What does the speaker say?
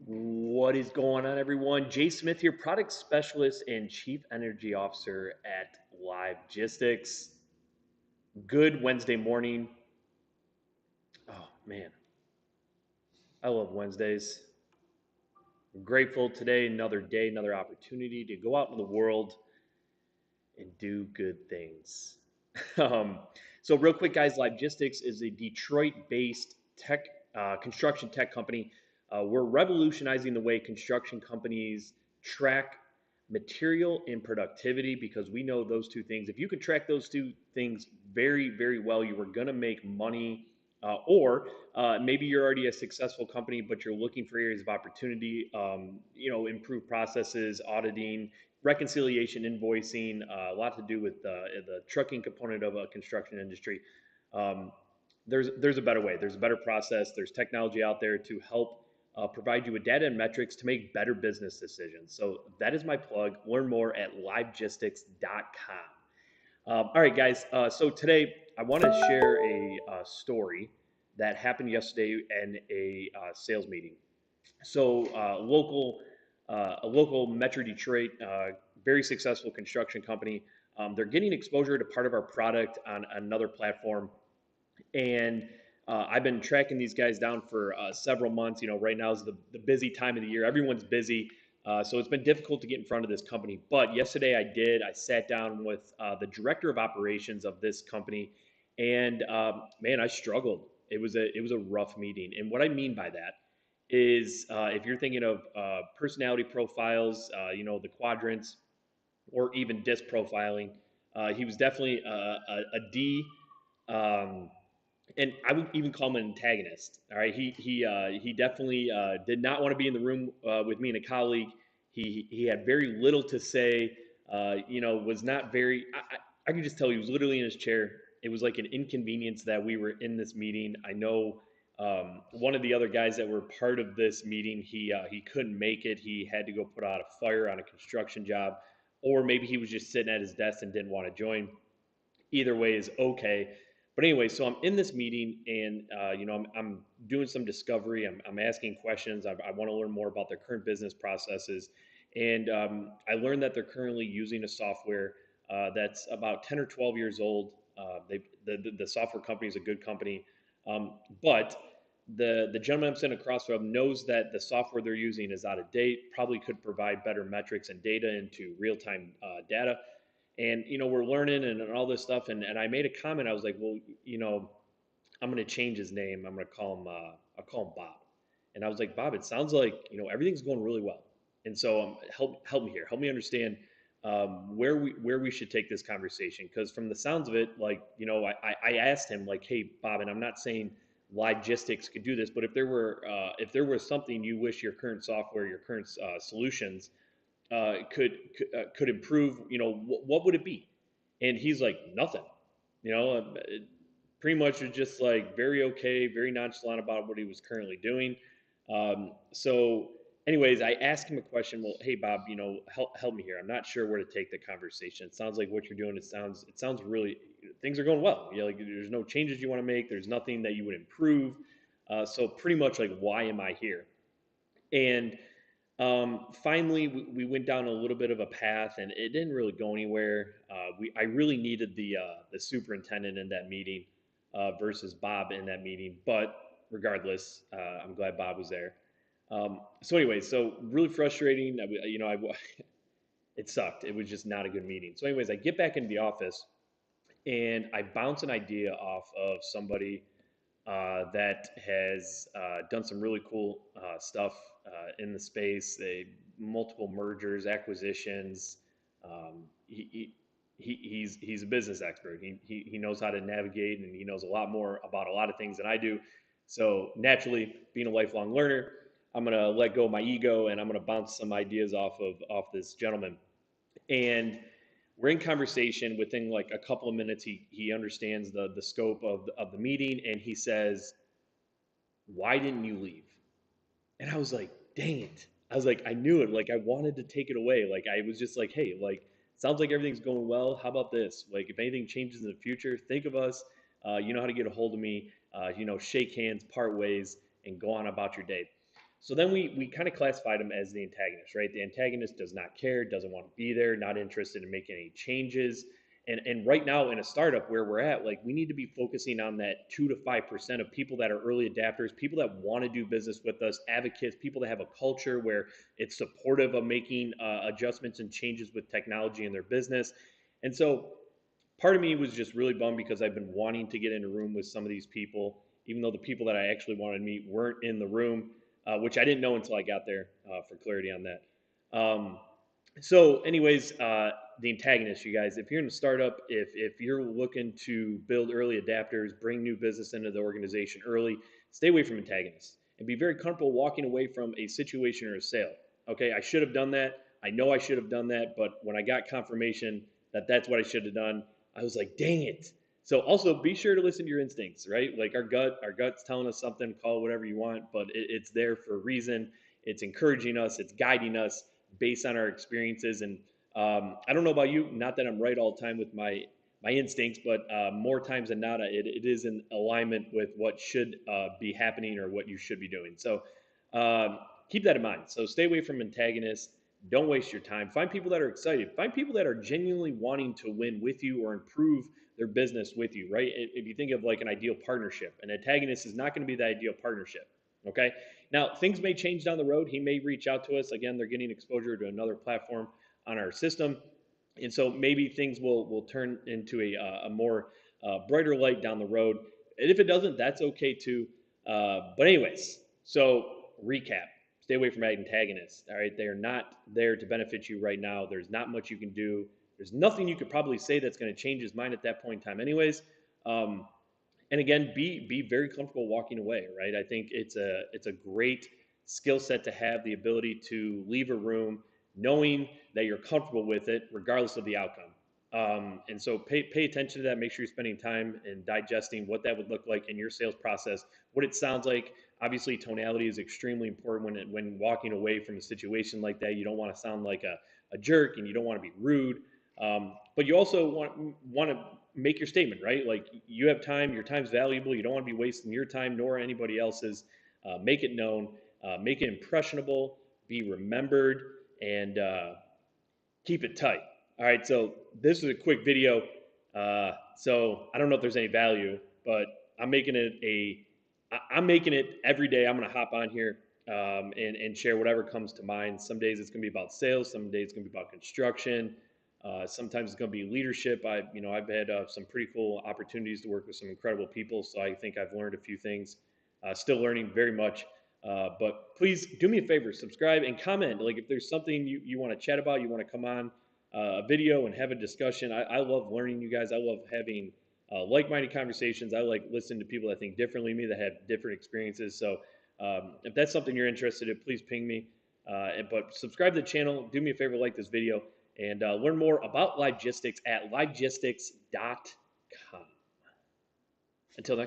What is going on, everyone? Jay Smith here, product specialist and chief energy officer at Live Logistics. Good Wednesday morning. Oh man, I love Wednesdays. I'm grateful today, another day, another opportunity to go out in the world and do good things. um, so, real quick, guys, Live Logistics is a Detroit-based tech construction tech company. We're revolutionizing the way construction companies track material and productivity because we know those two things. If you could track those two things very, very well, you are going to make money. Or maybe you're already a successful company, but you're looking for areas of opportunity. Improve processes, auditing, reconciliation, invoicing, a lot to do with the trucking component of a construction industry. Um, there's a better way. There's a better process. There's technology out there to help provide you with data and metrics to make better business decisions. So that is my plug. Learn more at livegistics.com. All right, guys. So today I want to share a story that happened yesterday in a sales meeting. So a local Metro Detroit, very successful construction company. They're getting exposure to part of our product on another platform, and I've been tracking these guys down for several months. Right now is the busy time of the year. Everyone's busy. So it's been difficult to get in front of this company. But yesterday I did. I sat down with the director of operations of this company, and man, I struggled. It was a rough meeting. And what I mean by that is if you're thinking of personality profiles, the quadrants, or even disc profiling, he was definitely a D. Um, and I would even call him an antagonist. All right, he definitely did not want to be in the room with me and a colleague. He had very little to say. Was not very. I could just tell he was literally in his chair. It was like an inconvenience that we were in this meeting. I know one of the other guys that were part of this meeting. He couldn't make it. He had to go put out a fire on a construction job, or maybe he was just sitting at his desk and didn't want to join. Either way is okay. But anyway, so I'm in this meeting, and I'm doing some discovery. I'm asking questions. I want to learn more about their current business processes, and I learned that they're currently using a software that's about 10 or 12 years old. The software company is a good company, but the gentleman I'm sitting across from knows that the software they're using is out of date. Probably could provide better metrics and data into real time data, and we're learning and all this stuff, and I made a comment. I was like, well, I'm going to change his name. I'm going to call him I'll call him Bob. And I was like, Bob, it sounds like everything's going really well, and so help me here, help me understand where we should take this conversation, because from the sounds of it, like, I asked him, like, hey Bob, and I'm not saying logistics could do this, but if there was something you wish your current software, your current solutions could improve, what would it be? And he's like, nothing. It pretty much was just like very okay, very nonchalant about what he was currently doing. So, anyways, I asked him a question. Well, hey Bob, help me here. I'm not sure where to take the conversation. It sounds like what you're doing. It sounds really, things are going well. Like, there's no changes you want to make. There's nothing that you would improve. So pretty much like, why am I here? And finally, we went down a little bit of a path, and it didn't really go anywhere. I really needed the superintendent in that meeting versus Bob in that meeting, but regardless, I'm glad Bob was there. So anyway, so really frustrating. It sucked. It was just not a good meeting. So anyways, I get back into the office, and I bounce an idea off of somebody that has done some really cool stuff in the space. Multiple mergers, acquisitions. He's a business expert. He knows how to navigate, and he knows a lot more about a lot of things than I do. So naturally, being a lifelong learner, I'm gonna let go of my ego, and I'm gonna bounce some ideas off this gentleman. And we're in conversation. Within like a couple of minutes, he understands the scope of the meeting, and he says, why didn't you leave? And I was like, dang it. I was like, I knew it. Like, I wanted to take it away. Like, I was just like, hey, like, sounds like everything's going well. How about this? Like, if anything changes in the future, think of us. You know how to get a hold of me. Shake hands, part ways, and go on about your day. So then we kind of classified him as the antagonist, right? The antagonist does not care, doesn't want to be there, not interested in making any changes. And right now in a startup where we're at, like we need to be focusing on that 2 to 5% of people that are early adapters, people that want to do business with us, advocates, people that have a culture where it's supportive of making adjustments and changes with technology in their business. And so part of me was just really bummed because I've been wanting to get in a room with some of these people, even though the people that I actually wanted to meet weren't in the room, which I didn't know until I got there, for clarity on that. Anyways, the antagonist, you guys, if you're in a startup, if you're looking to build early adapters, bring new business into the organization early, stay away from antagonists and be very comfortable walking away from a situation or a sale. Okay, I should have done that. I know I should have done that, but when I got confirmation that that's what I should have done, I was like, dang it. So also be sure to listen to your instincts, right? Like our gut's telling us something, call it whatever you want, but it's there for a reason. It's encouraging us, it's guiding us based on our experiences. And I don't know about you, not that I'm right all the time with my instincts, but more times than not, it is in alignment with what should be happening or what you should be doing. So keep that in mind. So stay away from antagonists. Don't waste your time. Find people that are excited. Find people that are genuinely wanting to win with you or improve their business with you, right? If you think of like an ideal partnership, an antagonist is not going to be the ideal partnership. Okay. Now, things may change down the road. He may reach out to us. Again, they're getting exposure to another platform on our system. And so maybe things will turn into a more brighter light down the road. And if it doesn't, that's okay too. But, anyways, so recap, stay away from antagonists. All right. They are not there to benefit you right now. There's not much you can do. There's nothing you could probably say that's going to change his mind at that point in time, anyways. Um, and again, be very comfortable walking away, right? I think it's a great skill set to have the ability to leave a room knowing that you're comfortable with it, regardless of the outcome. And so pay attention to that. Make sure you're spending time and digesting what that would look like in your sales process, what it sounds like. Obviously, tonality is extremely important when walking away from a situation like that. You don't want to sound like a jerk, and you don't want to be rude. But you also want to make your statement, right? Like you have time, your time's valuable. You don't want to be wasting your time nor anybody else's. Make it known, make it impressionable, be remembered, and keep it tight. All right, so this is a quick video. So I don't know if there's any value, but I'm making it I'm making it every day. I'm gonna hop on here and share whatever comes to mind. Some days it's gonna be about sales. Some days it's gonna be about construction. Sometimes it's going to be leadership. I've had some pretty cool opportunities to work with some incredible people, so I think I've learned a few things. Still learning very much. But please do me a favor, subscribe and comment. Like if there's something you want to chat about, you want to come on a video and have a discussion. I love learning you guys. I love having like-minded conversations. I like listening to people that think differently than me, that have different experiences. So if that's something you're interested in, please ping me. But subscribe to the channel. Do me a favor, like this video, and learn more about Livegistics at livegistics.com. Until next